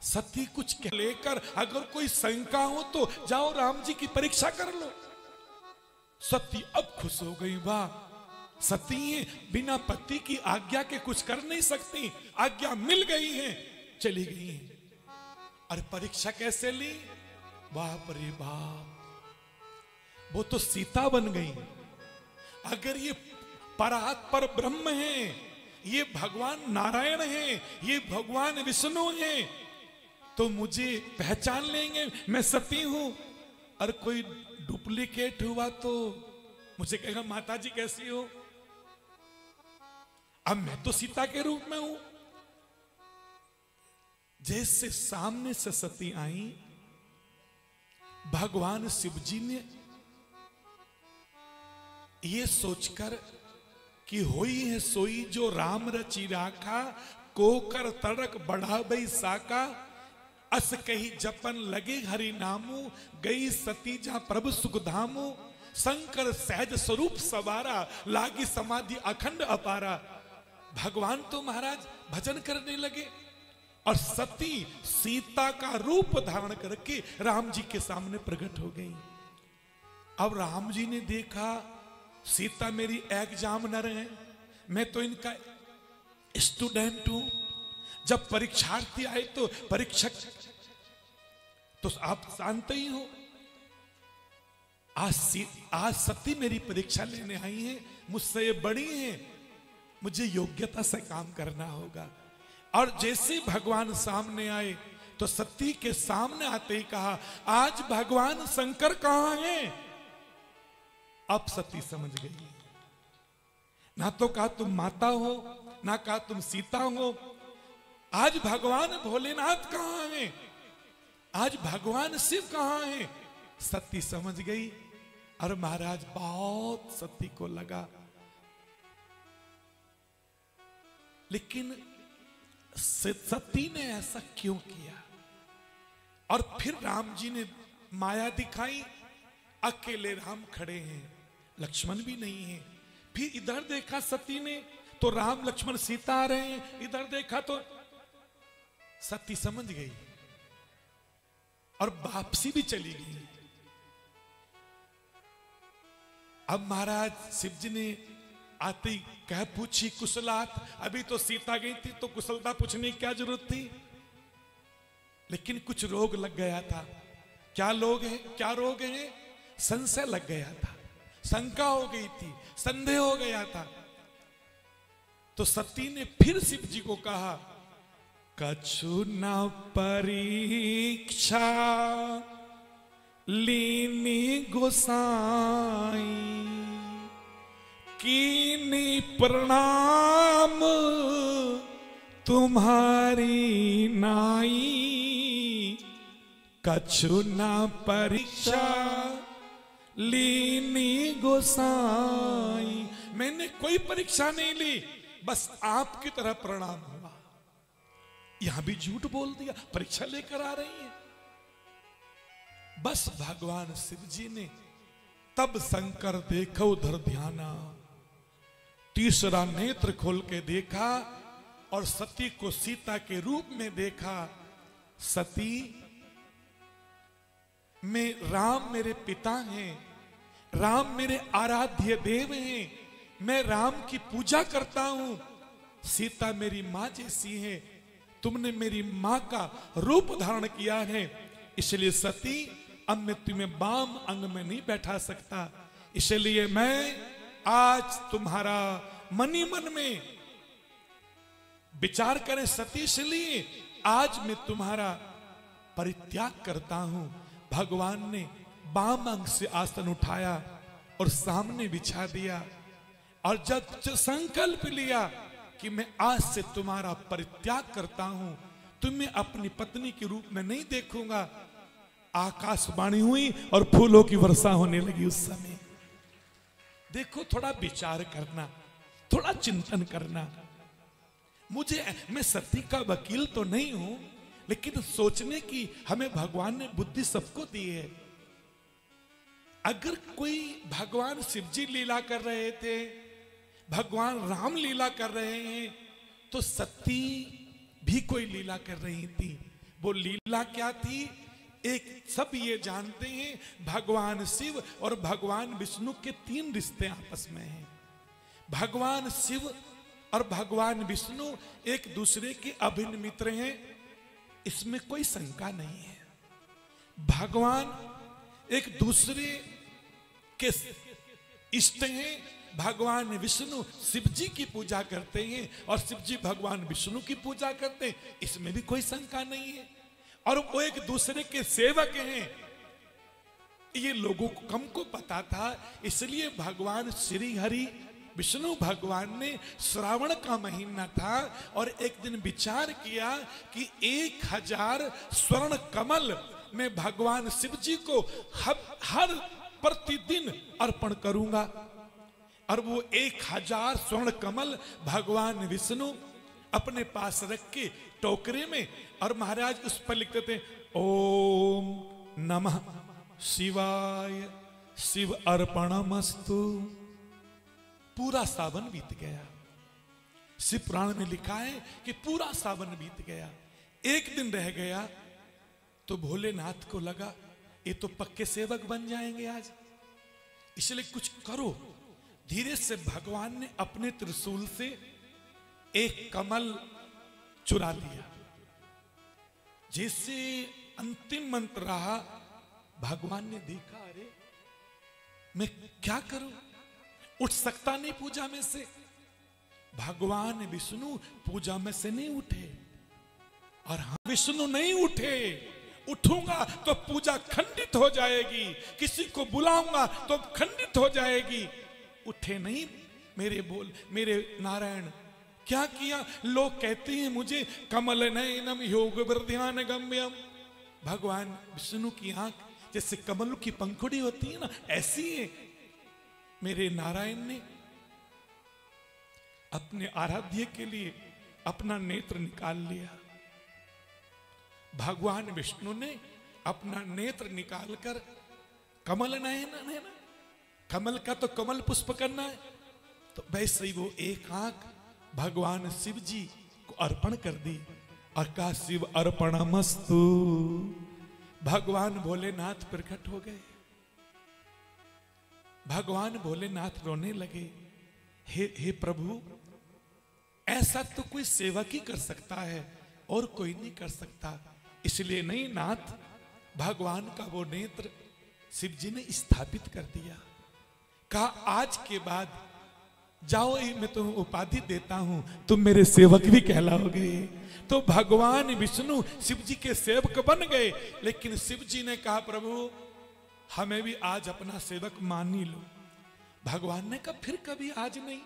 सती कुछ लेकर अगर कोई शंका हो तो जाओ राम जी की परीक्षा कर लो। सती अब खुश हो गई, वाह सती बिना पति की आज्ञा के कुछ कर नहीं सकती, आज्ञा मिल गई है, चली गई है। और परीक्षा कैसे ली, बाप रे बाप, वो तो सीता बन गई। अगर ये परात पर ब्रह्म है, ये भगवान नारायण है, ये भगवान विष्णु है, तो मुझे पहचान लेंगे मैं सती हूं। और कोई डुप्लीकेट हुआ तो मुझे कहेगा माता जी कैसी हो, अब मैं तो सीता के रूप में हूं। जैसे सामने से सती आई, भगवान शिव जी ने ये सोचकर कि होई है सोई जो राम रची राखा, कोकर तड़क बढ़ा बई साका, अस कही जपन लगे हरि नामू, गई सती जहां प्रभु सुख धामू, शंकर सहज स्वरूप सवारा, लागी समाधि अखंड अपारा। भगवान तो महाराज भजन करने लगे और सती सीता का रूप धारण करके राम जी के सामने प्रकट हो गई। अब राम जी ने देखा सीता मेरी एग्जामिनर है, मैं तो इनका स्टूडेंट हूं। जब परीक्षार्थी आए तो परीक्षक, तो आप जानते ही हो आज सती मेरी परीक्षा लेने आई है, मुझसे ये बड़ी है, मुझे योग्यता से काम करना होगा। और जैसे भगवान सामने आए तो सती के सामने आते ही कहा, आज भगवान शंकर कहां हैं। अब सती समझ गई, ना तो कहा तुम माता हो, ना कहा तुम सीता हो, आज भगवान भोलेनाथ कहां हैं, आज भगवान शिव कहां हैं। सती समझ गई और महाराज बहुत सती को लगा, लेकिन सती ने ऐसा क्यों किया। और फिर राम जी ने माया दिखाई, अकेले राम खड़े हैं, लक्ष्मण भी नहीं है। फिर इधर देखा सती ने तो राम लक्ष्मण सीता आ रहे हैं, इधर देखा तो सती समझ गई और वापसी भी चली गई। अब महाराज शिव जी ने आते ही कह पूछी कुशलात, अभी तो सीता गई थी तो कुशलता पूछने की क्या जरूरत थी, लेकिन कुछ रोग लग गया था। क्या लोग है, क्या रोग है, संशय लग गया था, शंका हो गई थी, संदेह हो गया था। तो सती ने फिर शिव जी को कहा, कछु न परीक्षा लीनी गोसाई, कीनी प्रणाम तुम्हारी नाई, कछु न परीक्षा लीनी गोसाई। मैंने कोई परीक्षा नहीं ली, बस आपकी तरह प्रणाम हुआ। यहां भी झूठ बोल दिया, परीक्षा लेकर आ रही है। बस भगवान शिव जी ने तब शंकर देखो उधर ध्याना, तीसरा नेत्र खोल के देखा और सती को सीता के रूप में देखा। सती में राम मेरे पिता हैं, राम मेरे आराध्य देव हैं, मैं राम की पूजा करता हूं। सीता मेरी मां जैसी है, तुमने मेरी मां का रूप धारण किया है, इसलिए सती अब मैं तुम्हें बाम अंग में नहीं बैठा सकता, इसलिए मैं आज तुम्हारा मनी मन में विचार करें सती, इसलिए आज मैं तुम्हारा परित्याग करता हूं। भगवान ने बाम अंग से आसन उठाया और सामने बिछा दिया, और जब संकल्प लिया कि मैं आज से तुम्हारा परित्याग करता हूं, तुम्हें अपनी पत्नी के रूप में नहीं देखूंगा, आकाशवाणी हुई और फूलों की वर्षा होने लगी। उस समय देखो, थोड़ा विचार करना, थोड़ा चिंतन करना। मैं सती का वकील तो नहीं हूं, लेकिन सोचने की हमें भगवान ने बुद्धि सबको दी है। अगर कोई भगवान शिव जी लीला कर रहे थे, भगवान राम लीला कर रहे हैं, तो सती भी कोई लीला कर रही थी। वो लीला क्या थी? एक सब ये जानते हैं, भगवान शिव और भगवान विष्णु के 3 रिश्ते आपस में हैं। भगवान शिव और भगवान विष्णु एक दूसरे के अभिन्न मित्र हैं, इसमें कोई शंका नहीं है। भगवान एक दूसरे के इष्ट हैं। भगवान विष्णु शिव जी की पूजा करते हैं और शिव जी भगवान विष्णु की पूजा करते हैं, इसमें भी कोई शंका नहीं है। और वो एक दूसरे के सेवक हैं, ये लोगों को कम को पता था। इसलिए भगवान श्री हरि विष्णु भगवान ने श्रावण का महीना था और एक दिन विचार किया कि 1000 स्वर्ण कमल मैं भगवान शिव जी को हर प्रतिदिन अर्पण करूंगा। और वो 1000 स्वर्ण कमल भगवान विष्णु अपने पास रख के टोकरे में, और महाराज उस पर लिखते थे ओम नमः शिवाय शिव अर्पणमस्तु। पूरा सावन बीत गया। शिव पुराण में लिखा है कि पूरा सावन बीत गया। एक दिन रह गया तो भोलेनाथ को लगा ये तो पक्के सेवक बन जाएंगे आज, इसलिए कुछ करो। धीरे से भगवान ने अपने त्रिशूल से एक कमल चुरा लिया। जैसे अंतिम मंत्र रहा, भगवान ने देखा अरे मैं क्या करूं, उठ सकता नहीं पूजा में से। भगवान विष्णु पूजा में से नहीं उठे, और हाँ विष्णु नहीं उठे। उठूंगा तो पूजा खंडित हो जाएगी, किसी को बुलाऊंगा तो खंडित हो जाएगी। उठे नहीं मेरे नारायण। क्या किया? लोग कहते हैं मुझे कमल नयनम योग वृद्ध्यान गम्यम। भगवान विष्णु की आंख जैसे कमल की पंखुड़ी होती है ना, ऐसी है। मेरे नारायण ने अपने आराध्य के लिए अपना नेत्र निकाल लिया। भगवान विष्णु ने अपना नेत्र निकालकर कमल नयन है ना, कमल का तो कमल पुष्प करना है, तो वैसे ही वो एक आंख भगवान शिव जी को अर्पण कर दी और कहा शिव अर्पणमस्तु। भगवान भोलेनाथ प्रकट हो गए। भगवान भोलेनाथ रोने लगे, हे प्रभु, ऐसा तो कोई सेवक ही कर सकता है और कोई नहीं कर सकता। इसलिए नहीं नाथ, भगवान का वो नेत्र शिव जी ने स्थापित कर दिया। कहा आज के बाद जाओ, मैं तुम्हें उपाधि देता हूं, तुम मेरे सेवक भी कहलाओगे। तो भगवान विष्णु शिव जी के सेवक बन गए। लेकिन शिव जी ने कहा प्रभु हमें भी आज अपना सेवक मान ही लो। भगवान ने कहा फिर कभी आज नहीं।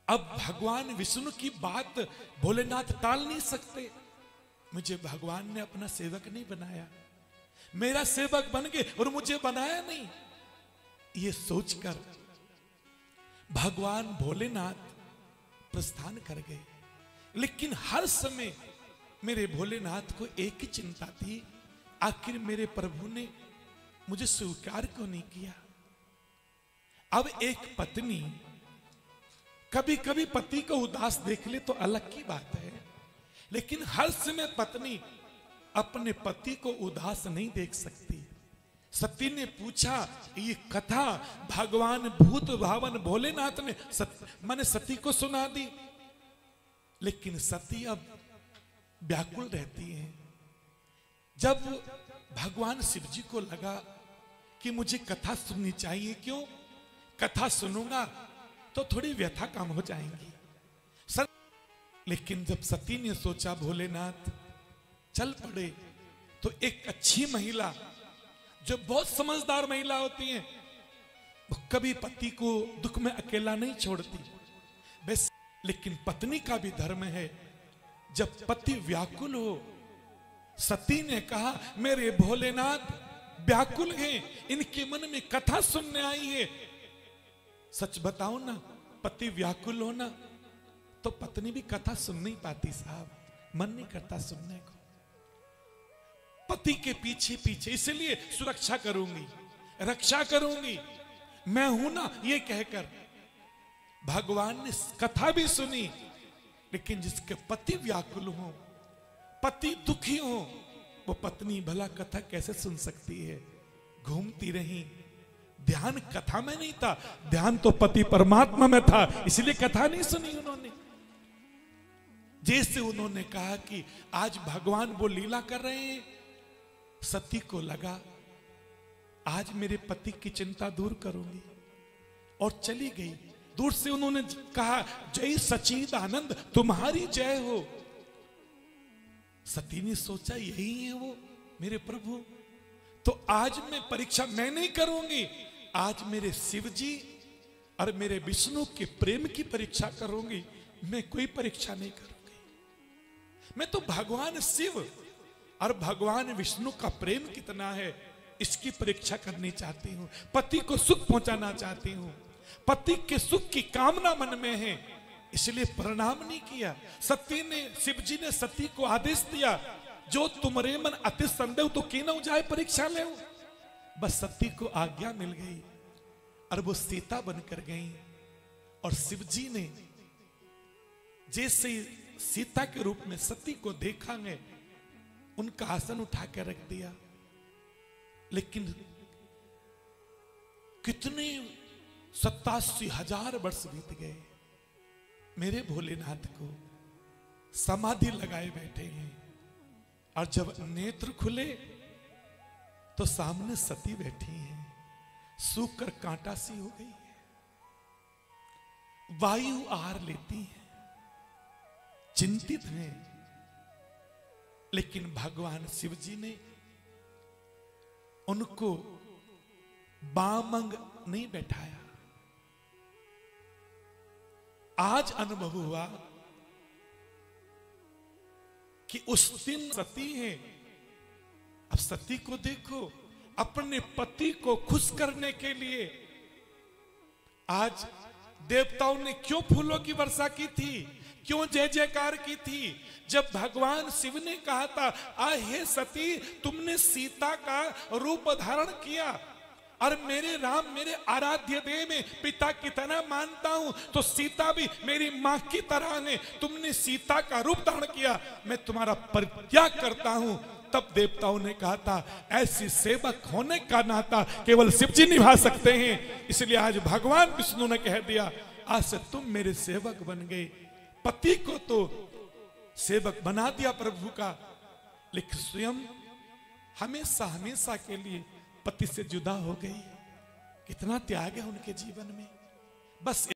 अब भगवान विष्णु की बात भोलेनाथ टाल नहीं सकते। मुझे भगवान ने अपना सेवक नहीं बनाया, मेरा सेवक बन गए और मुझे बनाया नहीं। ये सोचकर भगवान भोलेनाथ प्रस्थान कर गए। लेकिन हर समय मेरे भोलेनाथ को एक ही चिंता थी, आखिर मेरे प्रभु ने मुझे स्वीकार क्यों नहीं किया। अब एक पत्नी कभी कभी पति को उदास देख ले तो अलग की बात है, लेकिन हर समय पत्नी अपने पति को उदास नहीं देख सकती। सती ने पूछा, ये कथा भगवान भूत भावन भोलेनाथ ने मैंने सती को सुना दी, लेकिन सती अब व्याकुल रहती है। जब भगवान शिव जी को लगा कि मुझे कथा सुननी चाहिए, क्यों, कथा सुनूंगा तो थोड़ी व्यथा कम हो जाएंगी। लेकिन जब सती ने सोचा भोलेनाथ चल पड़े, तो एक अच्छी महिला जो बहुत समझदार महिला होती है, वो कभी पति को दुख में अकेला नहीं छोड़ती। बस लेकिन पत्नी का भी धर्म है, जब पति व्याकुल हो, सती ने कहा मेरे भोलेनाथ व्याकुल हैं, इनके मन में कथा सुनने आई है। सच बताओ ना, पति व्याकुल हो ना तो पत्नी भी कथा सुन नहीं पाती साहब, मन नहीं करता सुनने को। पति के पीछे पीछे, इसलिए सुरक्षा करूंगी, रक्षा करूंगी, मैं हूं ना, ये कहकर भगवान ने कथा भी सुनी। लेकिन जिसके पति व्याकुल हो पति दुखी हो, वो पत्नी भला कथा कैसे सुन सकती है? घूमती रही। ध्यान कथा में नहीं था, ध्यान तो पति परमात्मा में था, इसलिए कथा नहीं सुनी उन्होंने। जैसे उन्होंने कहा कि आज भगवान वो लीला कर रहे हैं, सती को लगा आज मेरे पति की चिंता दूर करूंगी, और चली गई। दूर से उन्होंने कहा, जय सच्चिदानंद तुम्हारी जय हो। सती ने सोचा यही है वो मेरे प्रभु, तो आज मैं परीक्षा मैं नहीं करूंगी, आज मेरे शिव जी और मेरे विष्णु के प्रेम की परीक्षा करूंगी, मैं कोई परीक्षा नहीं करूंगी। मैं तो भगवान शिव और भगवान विष्णु का प्रेम कितना है इसकी परीक्षा करनी चाहती हूं। पति को सुख पहुंचाना चाहती हूं, पति के सुख की कामना मन में है, इसलिए प्रणाम नहीं किया। सती ने, शिव जी ने सती को आदेश दिया, जो तुम्हारे मन अति संदेह तो की न जाए परीक्षा ले। बस सती को आज्ञा मिल गई और वो सीता बनकर गई। और शिव जी ने जैसे सीता के रूप में सती को देखा है, उनका आसन उठा कर रख दिया। लेकिन कितने 87,000 वर्ष बीत गए, मेरे भोलेनाथ को समाधि लगाए बैठे हैं। और जब नेत्र खुले तो सामने सती बैठी हैं, सूख कर कांटा सी हो गई है, वायु आहार लेती है, चिंतित हैं। लेकिन भगवान शिव जी ने उनको बामंग नहीं बैठाया। आज अनुभव हुआ कि उस दिन सती है। अब सती को देखो, अपने पति को खुश करने के लिए आज देवताओं ने क्यों फूलों की वर्षा की थी, क्यों जय जयकार की थी? जब भगवान शिव ने कहा था, हे सती, तुमने सीता का रूप धारण किया और मेरे राम मेरे आराध्य देव में पिता की तरह मानता हूं, तो सीता भी मेरी मां की तरह है। तुमने सीता का रूप धारण किया, मैं तुम्हारा परित्याग करता हूं। तब देवताओं ने कहा था, ऐसी सेवक होने का नाता केवल शिव जी निभा सकते हैं। इसलिए आज भगवान विष्णु ने कह दिया, आज से तुम मेरे सेवक बन गए। पति को तो सेवक बना दिया प्रभु का, लेकिन स्वयं हमेशा हमेशा के लिए पति से जुदा हो गई। कितना त्याग है उनके जीवन में। बस